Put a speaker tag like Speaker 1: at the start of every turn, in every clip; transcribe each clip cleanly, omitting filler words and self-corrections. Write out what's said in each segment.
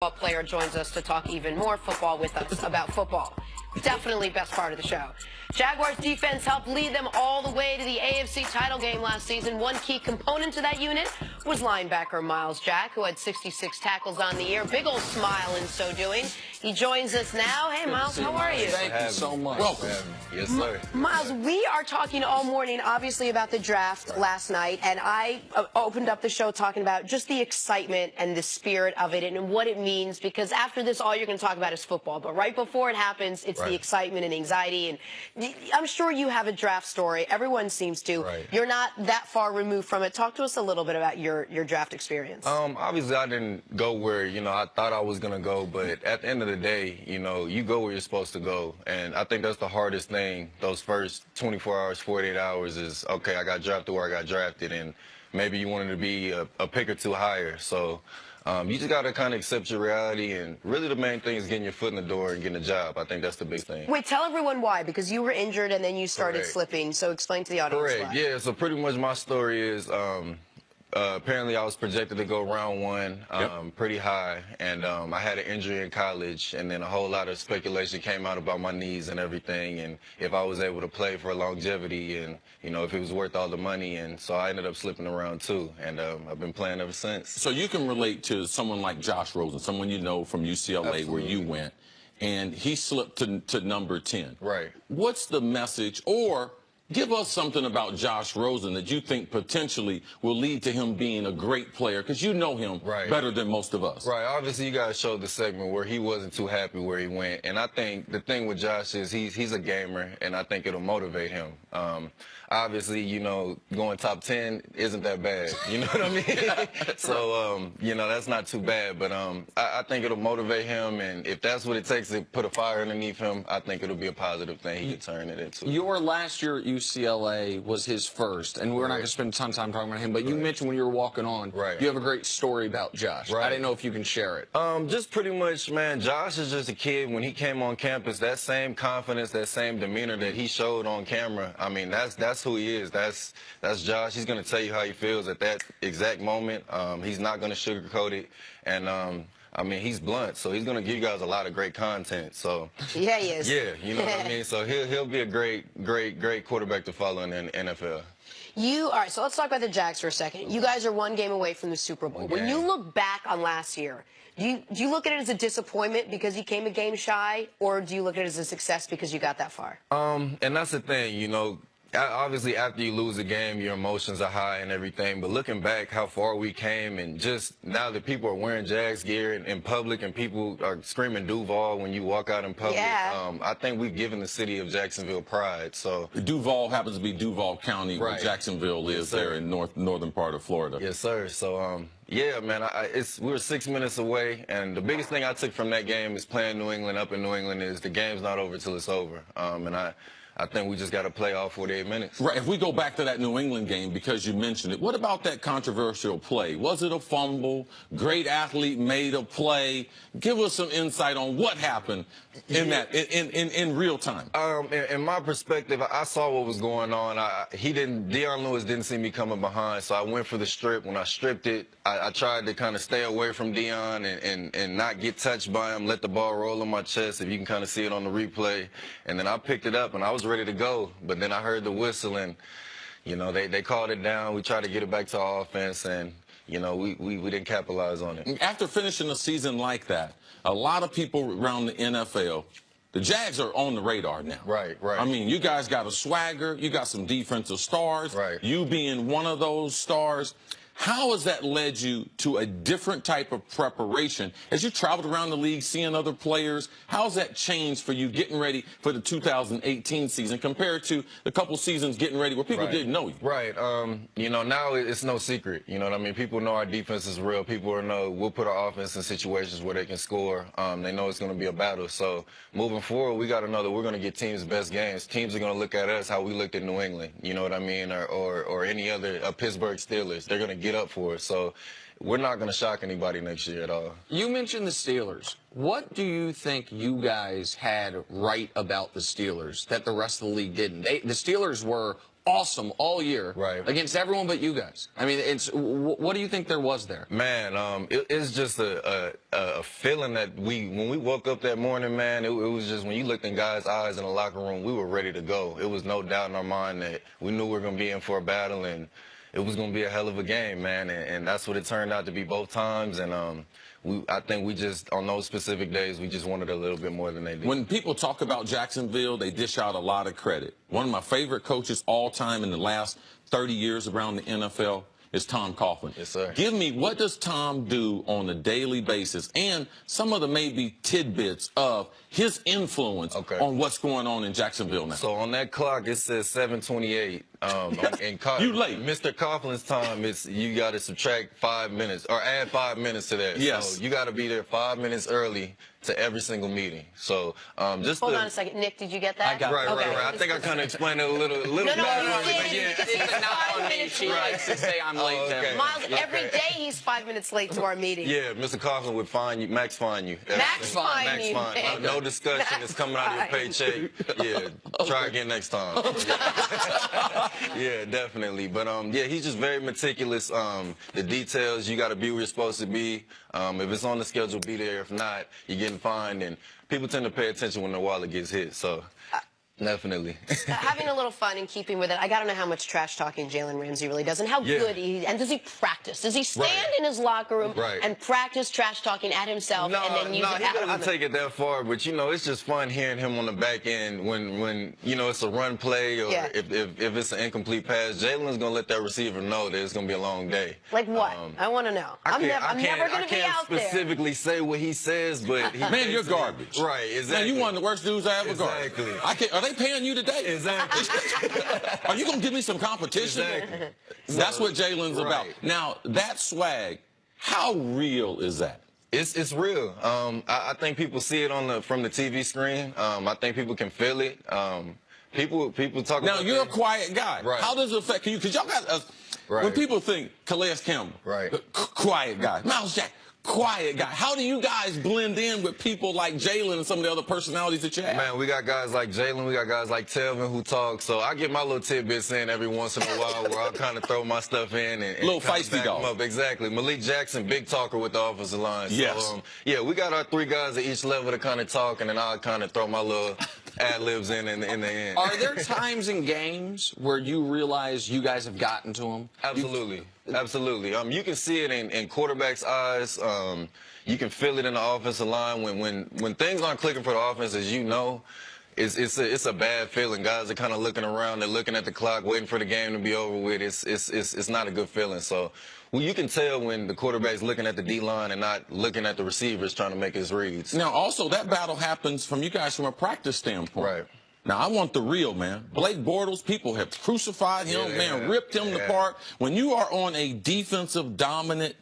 Speaker 1: Football player joins us to talk even more football with us about football. Definitely best part of the show. Jaguars defense helped lead them all the way to the AFC title game last season. One key component to that unit was linebacker Myles Jack, who had 66 tackles on the year. Big old smile in so doing. He joins us now. Hey, Myles, how are you?
Speaker 2: Thank you so much.
Speaker 3: Welcome.
Speaker 2: Yes, sir.
Speaker 1: Myles, we are talking all morning, obviously, about the draft last night, and I opened up the show talking about just the excitement and the spirit of it and what it means, because after this, all you're going to talk about is football. But right before it happens, it's the excitement and anxiety. And I'm sure you have a draft story. Everyone seems to. You're not that far removed from it. Talk to us a little bit about your draft experience.
Speaker 2: Obviously, I didn't go where, I thought I was going to go. But at the end of the day, you go where you're supposed to go. And I think that's the hardest thing, those first 24 hours, 48 hours is, okay, I got drafted where I got drafted. And maybe you wanted to be a pick or two higher. So you just got to kind of accept your reality. And really the main thing is getting your foot in the door and getting a job. I think that's the big thing.
Speaker 1: Wait, tell everyone why, because you were injured and then you started slipping. So explain to the audience why.
Speaker 2: Yeah, so pretty much my story is apparently I was projected to go round one pretty high, and I had an injury in college, and then a whole lot of speculation came out about my knees and everything, and if I was able to play for longevity, and if it was worth all the money, and so I ended up slipping around two, and I've been playing ever since.
Speaker 3: So you can relate to someone like Josh Rosen, someone you know from UCLA where you went, and he slipped to number 10.
Speaker 2: Right.
Speaker 3: What's the message, or give us something about Josh Rosen that you think potentially will lead to him being a great player, because you know him better than most of us.
Speaker 2: Right. Obviously, you guys showed the segment where he wasn't too happy where he went. And I think the thing with Josh is he's a gamer, and I think it'll motivate him. Obviously, going top 10 isn't that bad. You know what I mean? So, that's not too bad. But I think it'll motivate him. And if that's what it takes to put a fire underneath him, I think it'll be a positive thing he could turn it into.
Speaker 4: Your last year at UCLA was his first, and we're not going to spend a ton of time talking about him, but you mentioned when you were walking on, you have a great story about Josh. I didn't know if you can share it.
Speaker 2: Just pretty much, man, Josh is just a kid. When he came on campus, that same confidence, that same demeanor that he showed on camera, I mean, that's who he is. That's Josh. He's going to tell you how he feels at that exact moment. He's not going to sugarcoat it. And, I mean, he's blunt, so he's going to give you guys a lot of great content. So
Speaker 1: yeah, he is.
Speaker 2: Yeah, you know what I mean? So he'll be a great quarterback to follow in the NFL.
Speaker 1: All right, so let's talk about the Jags for a second. You guys are one game away from the Super Bowl. When you look back on last year, do you look at it as a disappointment because you came a game shy, or do you look at it as a success because you got that far?
Speaker 2: And that's the thing, obviously, after you lose a game, your emotions are high and everything. But looking back, how far we came, and just now that people are wearing Jags gear in public and people are screaming Duval when you walk out in public, I think we've given the city of Jacksonville pride. So
Speaker 3: Duval happens to be Duval County, where Jacksonville is there in northern part of Florida.
Speaker 2: Yes, sir. So, yeah, man, we were 6 minutes away, and the biggest thing I took from that game is playing New England up in New England is the game's not over till it's over. And I think we just got to play all 48 minutes.
Speaker 3: Right. If we go back to that New England game, because you mentioned it, what about that controversial play? Was it a fumble? Great athlete made a play. Give us some insight on what happened in that in real time.
Speaker 2: In my perspective, I saw what was going on. Dion Lewis didn't see me coming behind, so I went for the strip. When I stripped it, I tried to kind of stay away from Dion and not get touched by him, let the ball roll on my chest, if you can kind of see it on the replay. And then I picked it up, and I was ready to go, but then I heard the whistle, and they called it down. We tried to get it back to our offense, and we didn't capitalize on it.
Speaker 3: After finishing a season like that, a lot of people around the NFL, the Jags are on the radar now.
Speaker 2: Right.
Speaker 3: I mean, you guys got a swagger, you got some defensive stars. You being one of those stars. How has that led you to a different type of preparation? As you traveled around the league, seeing other players, how has that changed for you getting ready for the 2018 season compared to the couple seasons getting ready where people didn't know you?
Speaker 2: Right. Now it's no secret. You know what I mean? People know our defense is real. People know we'll put our offense in situations where they can score. They know it's going to be a battle. So moving forward, we got to know that we're going to get teams' best games. Teams are going to look at us how we looked at New England. You know what I mean? Or any other Pittsburgh Steelers. They're going to get up for it. So we're not going to shock anybody next year at all.
Speaker 4: You mentioned the Steelers. What do you think you guys had right about the Steelers that the rest of the league didn't? The Steelers were awesome all year against everyone but you guys. I mean, what do you think there was there?
Speaker 2: Man, it's just a feeling that when we woke up that morning, man, it was just when you looked in guys' eyes in the locker room, we were ready to go. It was no doubt in our mind that we knew we were going to be in for a battle, and it was going to be a hell of a game, man, and that's what it turned out to be both times. And I think we just, on those specific days, we just wanted a little bit more than they did.
Speaker 3: When people talk about Jacksonville, they dish out a lot of credit. One of my favorite coaches all time in the last 30 years around the NFL is Tom Coughlin.
Speaker 2: Yes, sir.
Speaker 3: Give me, what does Tom do on a daily basis, and some of the maybe tidbits of his influence on what's going on in Jacksonville now?
Speaker 2: So on that clock, it says 7:28. And
Speaker 3: you late.
Speaker 2: Mr. Coughlin's time, you got to subtract 5 minutes or add 5 minutes to that.
Speaker 3: Yes.
Speaker 2: So you got to be there 5 minutes early to every single meeting. So just
Speaker 1: hold on a second, Nick. Did you get that?
Speaker 4: I got
Speaker 2: right. I think I kind of explained it a little
Speaker 1: No,
Speaker 2: better.
Speaker 1: you did.
Speaker 4: It's not on me. She likes to say I'm late.
Speaker 2: Okay.
Speaker 1: Miles, every day he's 5 minutes late to our meeting.
Speaker 2: Yeah, Mr. Coughlin would fine you, max fine you.
Speaker 1: Max fine you.
Speaker 2: No discussion is coming out of your paycheck. Yeah, try again next time. Yeah, definitely. But yeah, he's just very meticulous. The details, you got to be where you're supposed to be. If it's on the schedule, be there. If not, you're getting fined. And people tend to pay attention when their wallet gets hit. So. Definitely.
Speaker 1: Having a little fun and keeping with it. I got to know how much trash talking Jalen Ramsey really does and how good and does he practice? Does he stand in his locker room and practice trash talking at himself and then use it out?
Speaker 2: No, he doesn't take it that far, but you know, it's just fun hearing him on the back end when you know it's a run play or if it's an incomplete pass. Jalen's gonna let that receiver know that it's gonna be a long day.
Speaker 1: Like what? I want to know. I'm never gonna be out there.
Speaker 2: I can't specifically say what he says, but
Speaker 3: man, you're garbage.
Speaker 2: Right, exactly.
Speaker 3: Man, you one of the worst dudes I ever guarded. Are they paying you today?
Speaker 2: Exactly.
Speaker 3: Are you gonna give me some competition?
Speaker 2: Exactly.
Speaker 3: That's what Jalen's about. Now, that swag, how real is that?
Speaker 2: It's real. I think people see it from the TV screen. I think people can feel it. People talk
Speaker 3: now,
Speaker 2: about
Speaker 3: you're a quiet guy.
Speaker 2: Right.
Speaker 3: How does it affect you? Because y'all got when people think Calais Campbell, quiet guy, Miles Jack, quiet guy. How do you guys blend in with people like Jalen and some of the other personalities that you have?
Speaker 2: Man, we got guys like Jalen, we got guys like Telvin who talk. So I get my little tidbits in every once in a while where I'll kind of throw my stuff in and
Speaker 3: little feisty dog.
Speaker 2: Exactly. Malik Jackson, big talker with the offensive line.
Speaker 3: Yes.
Speaker 2: So, yeah, we got our three guys at each level to kind of talk, and then I'll kind of throw my little ad-libs in the end.
Speaker 4: Are there times in games where you realize you guys have gotten to them?
Speaker 2: Absolutely. Absolutely. You can see it in quarterbacks' eyes. You can feel it in the offensive line when things aren't clicking for the offense, as you know. It's a bad feeling. Guys are kind of looking around. They're looking at the clock, waiting for the game to be over with. It's not a good feeling. So you can tell when the quarterback's looking at the D-line and not looking at the receivers trying to make his reads.
Speaker 3: Now, also, that battle happens from you guys from a practice standpoint.
Speaker 2: Right.
Speaker 3: Now, I want the real, man. Blake Bortles, people have crucified him, ripped him apart. When you are on a defensive dominant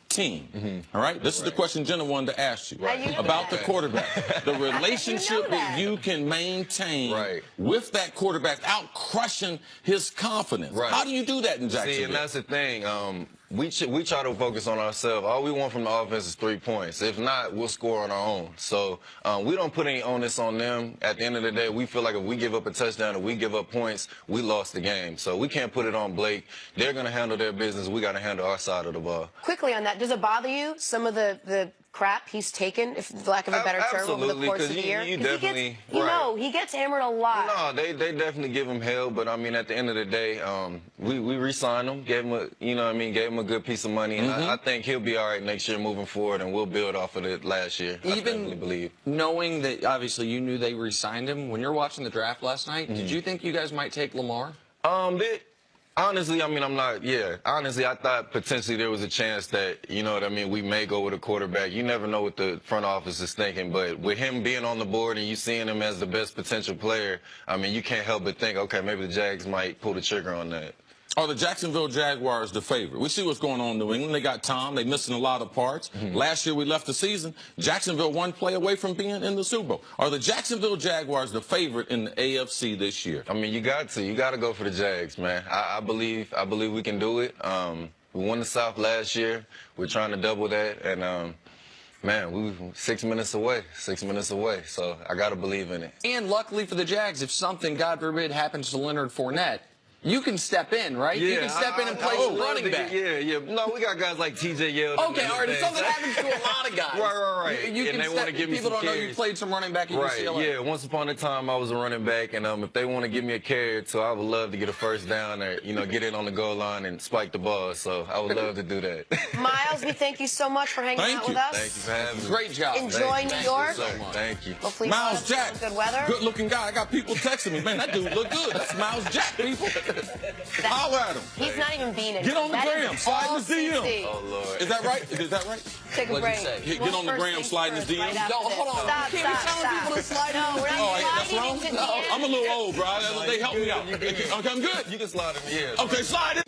Speaker 3: team, all right? This is the question Jenna wanted to ask you about the quarterback. The relationship that you can maintain with that quarterback without crushing his confidence. How do you do that in Jacksonville?
Speaker 2: See, and that's the thing. We try to focus on ourselves. All we want from the offense is 3 points. If not, we'll score on our own. So we don't put any onus on them. At the end of the day, we feel like if we give up a touchdown or we give up points, we lost the game. So we can't put it on Blake. They're going to handle their business. We got to handle our side of the ball.
Speaker 1: Quickly on that, does it bother you, some of the crap he's taken, for lack of a better term, over the course of the year?
Speaker 2: You definitely,
Speaker 1: he gets hammered a lot.
Speaker 2: No, they definitely give him hell, but I mean, at the end of the day, we re-signed him, gave him gave him a good piece of money, and I think he'll be all right next year moving forward, and we'll build off of it last year. I definitely believe.
Speaker 4: Knowing that obviously you knew they re-signed him, when you're watching the draft last night, did you think you guys might take Lamar?
Speaker 2: Honestly, I mean, honestly, I thought potentially there was a chance that, we may go with a quarterback. You never know what the front office is thinking, but with him being on the board and you seeing him as the best potential player, I mean, you can't help but think, okay, maybe the Jags might pull the trigger on that.
Speaker 3: Are the Jacksonville Jaguars the favorite? We see what's going on in New England. They got Tom. They're missing a lot of parts. Last year we left the season. Jacksonville one play away from being in the Super Bowl. Are the Jacksonville Jaguars the favorite in the AFC this year?
Speaker 2: I mean, you got to go for the Jags, man. I believe we can do it. We won the South last year. We're trying to double that, and man, we were 6 minutes away. 6 minutes away. So I got to believe in it.
Speaker 4: And luckily for the Jags, if something, God forbid, happens to Leonard Fournette, You can step in, right?
Speaker 2: Yeah,
Speaker 4: you can step in and play
Speaker 2: would
Speaker 4: some
Speaker 2: love
Speaker 4: running
Speaker 2: to
Speaker 4: back.
Speaker 2: Yeah. No, we got guys like TJ Yeldon.
Speaker 4: Okay, all right. It's something that happens to a lot of guys.
Speaker 2: Right.
Speaker 4: You
Speaker 2: and
Speaker 4: can
Speaker 2: they want to give me
Speaker 4: people
Speaker 2: some
Speaker 4: don't know
Speaker 2: carries.
Speaker 4: you played some running back at
Speaker 2: Right,
Speaker 4: UCLA.
Speaker 2: yeah. Once upon a time, I was a running back, and if they want to give me a carry or two, I would love to get a first down or, get in on the goal line and spike the ball. So I would love to do that.
Speaker 1: Miles, we thank you so much for hanging out with us.
Speaker 2: Thank you for having me.
Speaker 4: Great job.
Speaker 1: Enjoy New York.
Speaker 2: Thank you.
Speaker 1: Hopefully
Speaker 3: Miles Jack,
Speaker 1: good weather.
Speaker 3: good looking guy. I got people texting me, man, that dude look good. That's Miles Jack, people. Holler at him.
Speaker 1: He's not even being
Speaker 3: Get on the gram, slide in his DM.
Speaker 2: Oh, Lord.
Speaker 3: Is that right? Is that right?
Speaker 1: Take a break.
Speaker 3: Get on the gram, slide in his DM.
Speaker 1: Right
Speaker 4: No, hold on.
Speaker 1: Stop,
Speaker 4: You can't be
Speaker 1: stop,
Speaker 4: telling people to
Speaker 1: stop.
Speaker 4: slide
Speaker 1: No, we're not
Speaker 3: that's
Speaker 1: sliding
Speaker 3: wrong.
Speaker 1: into
Speaker 3: No,
Speaker 1: DMs.
Speaker 3: I'm a little old, bro. They helped me out.
Speaker 2: You good.
Speaker 3: Okay, I'm good.
Speaker 2: You can slide in. Yeah.
Speaker 3: Okay, slide it.